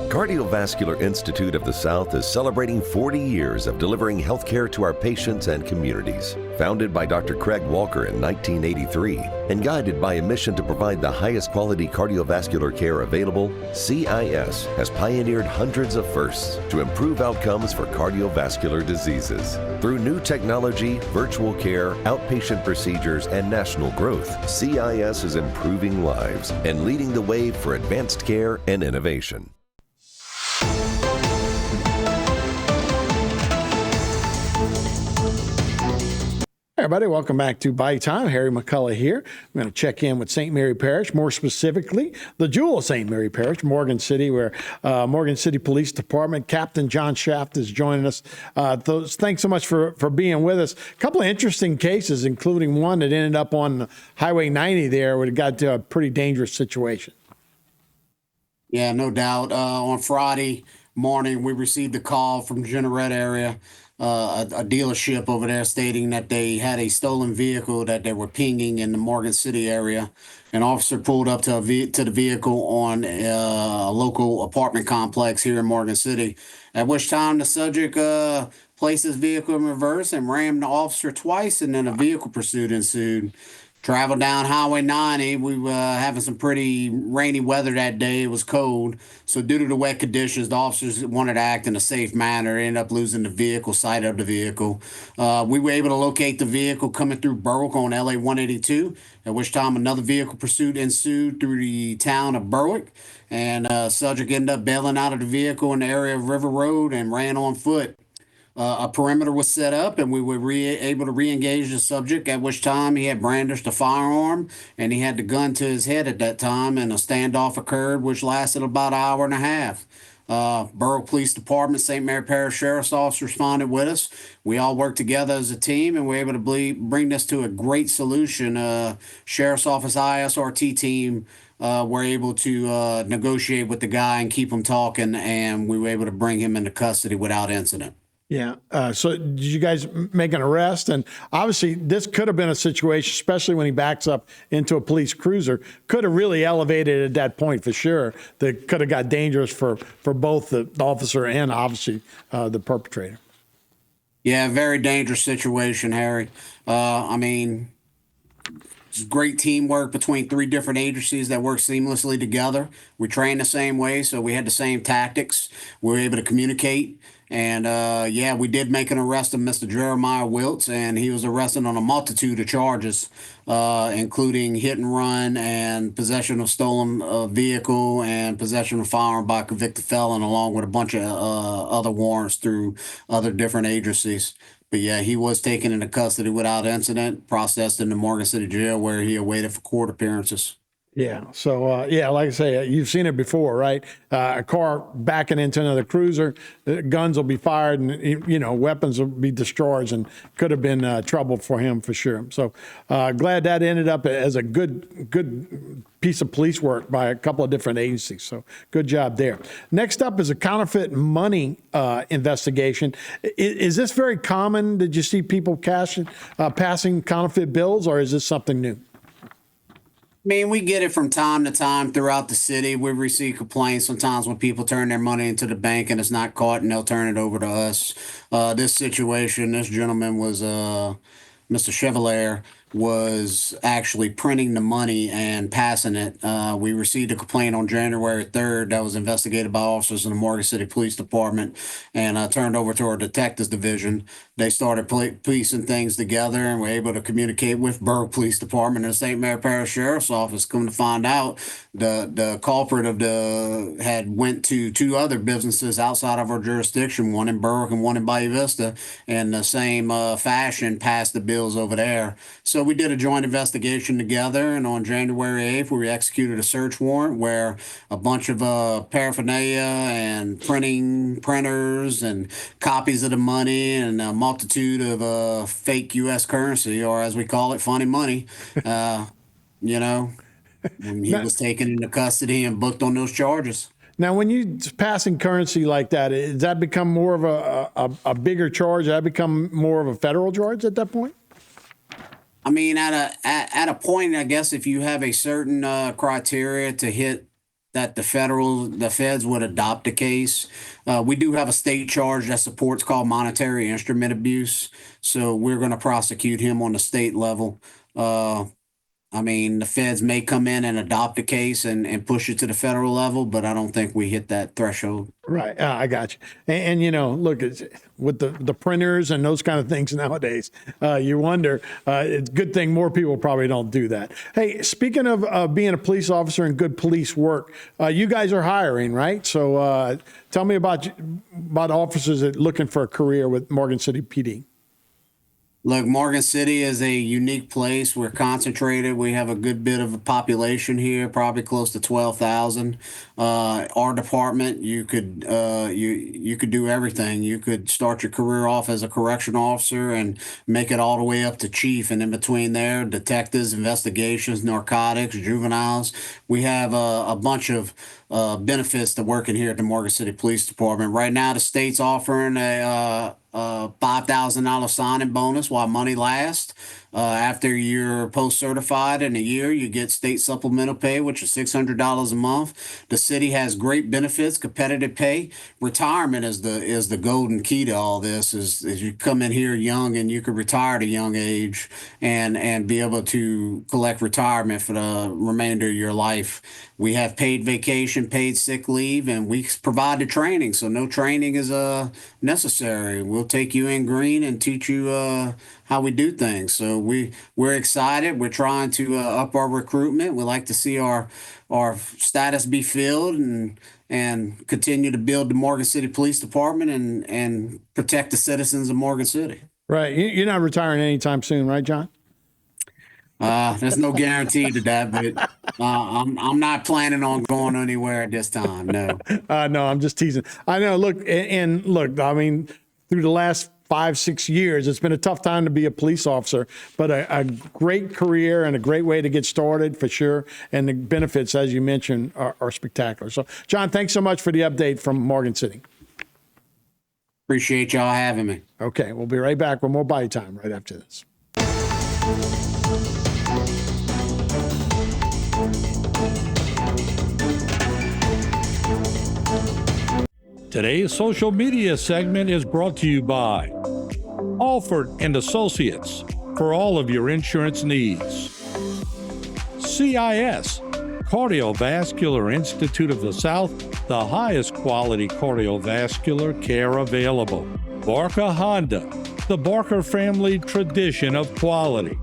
Cardiovascular Institute of the South is celebrating 40 years of delivering healthcare to our patients and communities. Founded by Dr. Craig Walker in 1983 and guided by a mission to provide the highest quality cardiovascular care available, CIS has pioneered hundreds of firsts to improve outcomes for cardiovascular diseases. Through new technology, virtual care, outpatient procedures, and national growth, CIS is improving lives and leading the way for advanced care and innovation. Hey everybody, welcome back to Bayou Time. Harry McCullough here. I'm going to check in with St. Mary Parish, more specifically, the Jewel of St. Mary Parish, Morgan City, where Morgan City Police Department Captain John Shaft is joining us. Thanks so much for being with us. A couple of interesting cases, including one that ended up on Highway 90 there, where it got to a pretty dangerous situation. Yeah, no doubt. On Friday morning, we received a call from Jeanerette area. A dealership over there stating that they had a stolen vehicle that they were pinging in the Morgan City area. An officer pulled up to the vehicle on a local apartment complex here in Morgan City, at which time the subject placed his vehicle in reverse and rammed the officer twice, and then a vehicle pursuit ensued. Traveled down Highway 90. We were having some pretty rainy weather that day. It was cold. So due to the wet conditions, the officers wanted to act in a safe manner. Ended up losing the vehicle, sight of the vehicle. We were able to locate the vehicle coming through Berwick on LA 182, at which time another vehicle pursuit ensued through the town of Berwick. And subject ended up bailing out of the vehicle in the area of River Road and ran on foot. A perimeter was set up, and we were able to re-engage the subject, at which time he had brandished a firearm, and he had the gun to his head at that time, and a standoff occurred, which lasted about an hour and a half. Berwick Police Department, St. Mary Parish Sheriff's Office responded with us. We all worked together as a team, and we were able to bring this to a great solution. Sheriff's Office ISRT team were able to negotiate with the guy and keep him talking, and we were able to bring him into custody without incident. Yeah. So did you guys make an arrest? And obviously this could have been a situation, especially when he backs up into a police cruiser, could have really elevated at that point for sure. That could have got dangerous for both the officer and obviously the perpetrator. Yeah, very dangerous situation, Harry. It's great teamwork between three different agencies that work seamlessly together. We train the same way, so we had the same tactics. We were able to communicate. And we did make an arrest of Mr. Jeremiah Wiltz, and he was arrested on a multitude of charges, including hit and run and possession of stolen vehicle and possession of firearm by a convicted felon, along with a bunch of other warrants through other different agencies. But yeah, he was taken into custody without incident, processed in the Morgan City jail where he awaited for court appearances. Yeah. So, like I say, you've seen it before, right? A car backing into another cruiser, guns will be fired and, weapons will be discharged, and could have been trouble for him for sure. So glad that ended up as a good piece of police work by a couple of different agencies. So good job there. Next up is a counterfeit money investigation. Is this very common? Did you see people passing counterfeit bills, or is this something new? I mean, we get it from time to time throughout the city. We receive complaints sometimes when people turn their money into the bank and it's not caught, and they'll turn it over to us. This situation, this gentleman was Mr. Chevalier, was actually printing the money and passing it. We received a complaint on January 3rd that was investigated by officers in the Morgan City Police Department and turned over to our detectives division. They started piecing things together and were able to communicate with Berwick Police Department and the St. Mary Parish Sheriff's Office. Come to find out, the culprit had went to two other businesses outside of our jurisdiction, one in Berwick and one in Bayou Vista, and the same fashion passed the bills over there. So we did a joint investigation together, and on January 8th, we executed a search warrant where a bunch of paraphernalia and printers and copies of the money and a multitude of fake U.S. currency, or as we call it, funny money, when he was taken into custody and booked on those charges. Now, when you passing currency like that, does that become more of a bigger charge? Does that become more of a federal charge at that point? I mean, at a point, I guess, if you have a certain criteria to hit that the feds would adopt the case. We do have a state charge that supports called monetary instrument abuse. So we're going to prosecute him on the state level. I mean, the feds may come in and adopt a case and push it to the federal level, but I don't think we hit that threshold. Right. I got you. And you know, look, with the printers and those kind of things nowadays, you wonder, it's a good thing more people probably don't do that. Hey, speaking of being a police officer and good police work, you guys are hiring, right? So tell me about officers that looking for a career with Morgan City PD. Look, Morgan City is a unique place. We're concentrated. We have a good bit of a population here, probably close to 12,000. Our department, you could do everything. You could start your career off as a correctional officer and make it all the way up to chief, and in between there, detectives, investigations, narcotics, juveniles. We have a bunch of benefits to working here at the Morgan City Police Department. Right now, the state's offering a $5,000 signing bonus while money lasts. After you're post-certified in a year, you get state supplemental pay, which is $600 a month. The city has great benefits, competitive pay. Retirement is the golden key to all this. Is you come in here young and you can retire at a young age and be able to collect retirement for the remainder of your life. We have paid vacation, paid sick leave, and we provide the training. So no training is necessary. We'll take you in green and teach you how we do things. So we're excited. We're trying to up our recruitment. We like to see our status be filled and continue to build the Morgan City Police Department and protect the citizens of Morgan City. Right. You're not retiring anytime soon, right, John? There's no guarantee to that, but I'm not planning on going anywhere at this time. No. No, I'm just teasing. I know. Look, and look, I mean, through the last 5-6 years, it's been a tough time to be a police officer, but a great career and a great way to get started for sure. And the benefits, as you mentioned, are spectacular. So, John, thanks so much for the update from Morgan City. Appreciate y'all having me. Okay, we'll be right back with more Bayou Time right after this. Today's social media segment is brought to you by Alford and Associates for all of your insurance needs. CIS, Cardiovascular Institute of the South, the highest quality cardiovascular care available. Barker Honda, the Barker family tradition of quality.